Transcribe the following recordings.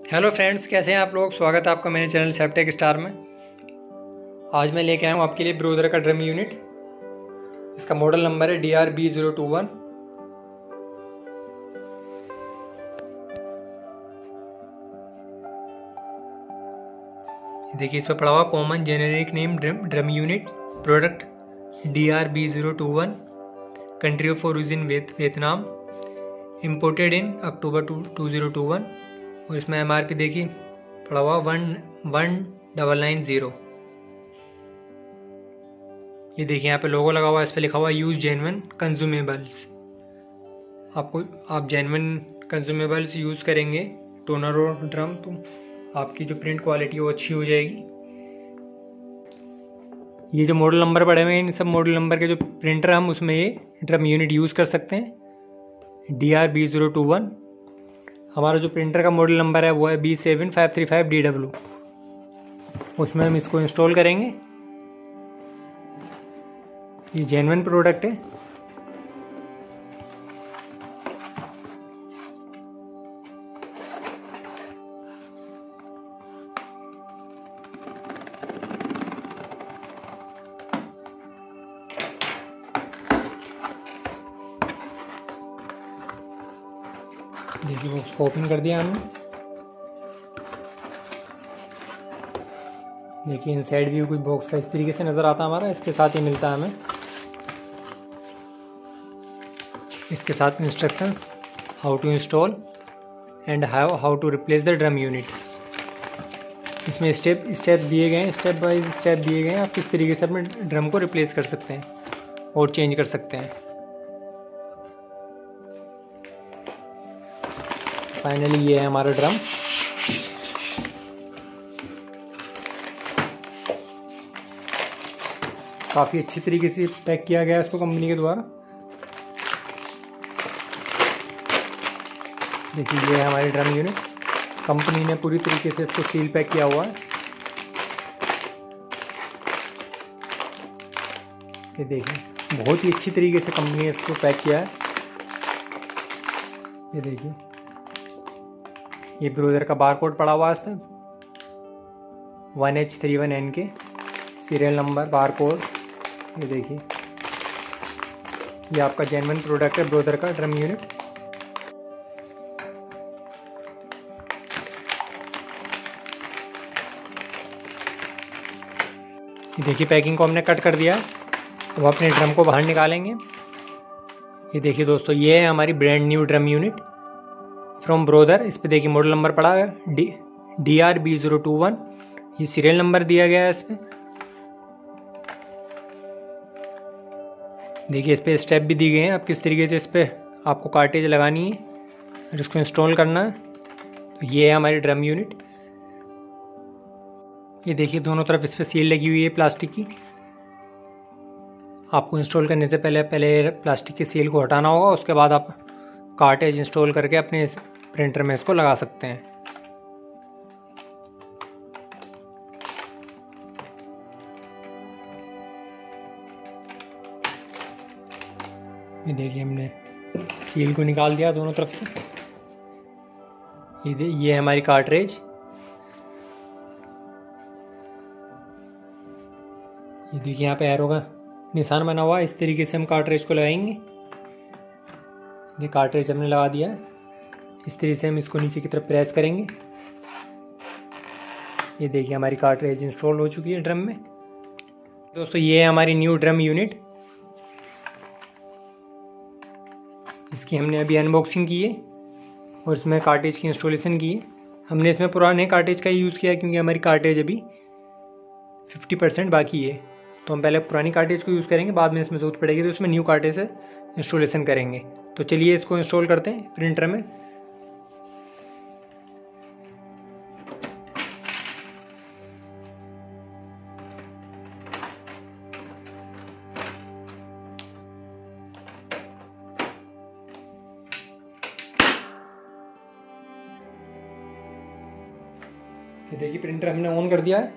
Hello friends, कैसे हैं आप लोग। स्वागत है आपका मेरे चैनल सेफ्टेक स्टार में। आज मैं लेके आया हूँ आपके लिए ब्रोदर का ड्रम यूनिट। इसका मॉडल नंबर है DRB021। देखिए, इस पर पड़ा हुआ common generic name drum unit product DRB021, country of origin Vietnam, imported in October 2021। और इसमें MRP देखिए पड़ा हुआ 11990। ये देखिए यहाँ पे लोगो लगा हुआ है, इस पे लिखा हुआ है यूज जेन्युइन कंज्यूमेबल्स। आप जेन्युइन कंज्यूमेबल्स यूज़ करेंगे टोनर और ड्रम, तो आपकी जो प्रिंट क्वालिटी है वो अच्छी हो जाएगी। ये जो मॉडल नंबर पड़े हुए हैं, इन सब मॉडल नंबर के जो प्रिंटर हम उसमें ये ड्रम यूनिट यूज़ कर सकते हैं। DRB021 हमारा जो प्रिंटर का मॉडल नंबर है वो है B7535DW। उसमें हम इसको इंस्टॉल करेंगे। ये जेन्युइन प्रोडक्ट है। देखिए, बॉक्स को ओपन कर दिया हमने। देखिए, इनसाइड व्यू कुछ बॉक्स का इस तरीके से नज़र आता है हमारा। इसके साथ ही मिलता है हमें इसके साथ instructions, how to install and how to replace the drum unit. इसमें स्टेप दिए गए हैं, स्टेप बाय स्टेप दिए गए हैं। आप किस तरीके से अपने ड्रम को रिप्लेस कर सकते हैं और चेंज कर सकते हैं। फाइनली ये है हमारा ड्रम। काफ़ी अच्छी तरीके से पैक किया गया है इसको कंपनी के द्वारा। देखिए, ये है हमारी ड्रम यूनिट। कंपनी ने पूरी तरीके से इसको सील पैक किया हुआ है। ये देखिए, बहुत ही अच्छी तरीके से कंपनी ने इसको पैक किया है। ये देखिए, ये ब्रोदर का बारकोड पड़ा हुआ है इस पर 1H31N सीरियल नंबर, बारकोड। ये देखिए, ये आपका जेन्युइन प्रोडक्ट है ब्रोदर का ड्रम यूनिट। ये देखिए, पैकिंग को हमने कट कर दिया है। अब अपने ड्रम को बाहर निकालेंगे। ये देखिए दोस्तों, ये है हमारी brand new drum unit from brother. इस पे देखिए मॉडल नंबर पड़ा है DRB021। ये सीरियल नंबर दिया गया है इस पे। देखिए, इस पे स्टेप भी दिए गए हैं, आप किस तरीके से इस पे आपको कार्टेज लगानी है और इसको इंस्टॉल करना है। तो ये है हमारी ड्रम यूनिट। ये देखिए, दोनों तरफ इस पे सील लगी हुई है प्लास्टिक की। आपको इंस्टॉल करने से पहले प्लास्टिक की सील को हटाना होगा। उसके बाद आप कार्टेज इंस्टॉल करके अपने प्रिंटर में इसको लगा सकते हैं। ये देखिए, हमने सील को निकाल दिया दोनों तरफ से। ये है हमारी कार्ट्रिज। ये देखिए, यहाँ पे एरो का निशान बना हुआ है। इस तरीके से हम कार्ट्रिज को लगाएंगे। ये कार्ट्रिज हमने लगा दिया है। इस तरीके से हम इसको नीचे की तरफ प्रेस करेंगे। ये देखिए, हमारी कार्ट्रिज इंस्टॉल हो चुकी है ड्रम में। दोस्तों, ये है हमारी न्यू ड्रम यूनिट। इसकी हमने अभी अनबॉक्सिंग की है और इसमें कार्ट्रिज की इंस्टॉलेशन की है। हमने इसमें पुराने कार्ट्रिज का ही यूज़ किया क्योंकि हमारी कार्ट्रिज अभी 50% बाकी है। तो हम पहले पुरानी कार्ट्रिज को यूज़ करेंगे, बाद में इसमें ज़रूरत पड़ेगी तो इसमें न्यू कार्ट्रिज से इंस्टॉलेशन करेंगे। तो चलिए इसको इंस्टॉल करते हैं प्रिंटर में। ये देखिए, प्रिंटर हमने ऑन कर दिया है।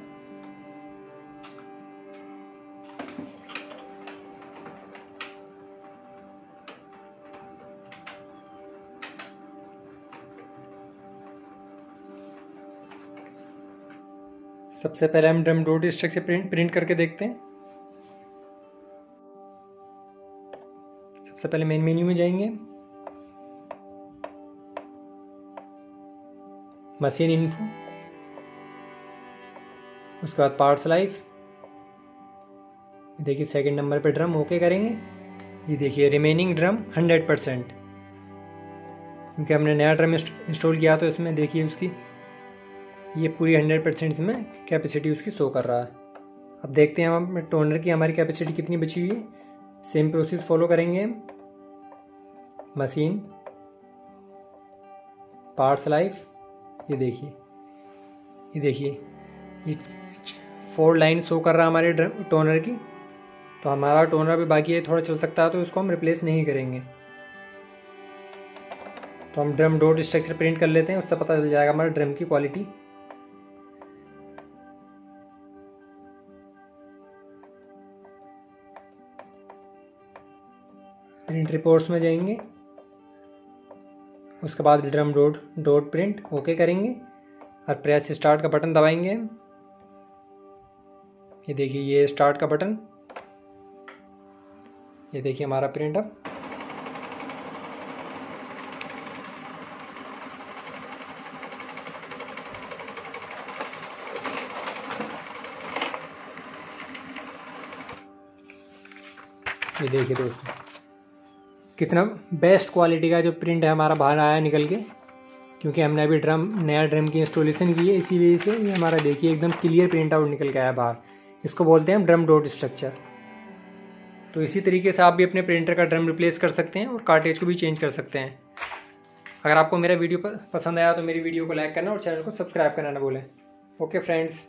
सबसे पहले हम ड्रम डॉट स्ट्रक्चर प्रिंट करके देखते हैं। सबसे पहले मेन मेन्यू में जाएंगे, मशीन इन्फो, उसके बाद पार्ट्स लाइफ। देखिए सेकंड नंबर पे ड्रम ओके करेंगे। ये देखिए रिमेनिंग ड्रम 100%, क्योंकि हमने नया ड्रम इंस्टॉल किया तो इसमें देखिए उसकी ये पूरी 100% इसमें कैपेसिटी उसकी शो कर रहा है। अब देखते हैं हम टोनर की हमारी कैपेसिटी कितनी बची हुई है। सेम प्रोसेस फॉलो करेंगे हम। मशीन, पार्ट्स लाइफ, ये देखिए ये 4 लाइन शो कर रहा है हमारे टोनर की। तो हमारा टोनर भी बाकी है, थोड़ा चल सकता है, तो उसको हम रिप्लेस नहीं करेंगे। तो हम ड्रम डॉट स्ट्रक्चर प्रिंट कर लेते हैं, उससे पता चल जाएगा हमारे ड्रम की क्वालिटी। प्रिंट रिपोर्ट्स में जाएंगे, उसके बाद ड्रम डॉट प्रिंट ओके करेंगे और प्रेस स्टार्ट का बटन दबाएंगे। ये देखिए ये स्टार्ट का बटन, ये देखिए हमारा प्रिंट अब ये देखिए दोस्तों कितना बेस्ट क्वालिटी का जो प्रिंट है हमारा बाहर आया निकल के, क्योंकि हमने अभी नया ड्रम की इंस्टॉलेशन की है, इसी वजह से ये हमारा देखिए एकदम क्लियर प्रिंट आउट निकल के आया बाहर। इसको बोलते हैं ड्रम डॉट स्ट्रक्चर। तो इसी तरीके से आप भी अपने प्रिंटर का ड्रम रिप्लेस कर सकते हैं और कार्टेज को भी चेंज कर सकते हैं। अगर आपको मेरा वीडियो पसंद आया तो मेरी वीडियो को लाइक करना और चैनल को सब्सक्राइब करना ना भूलें। Okay friends.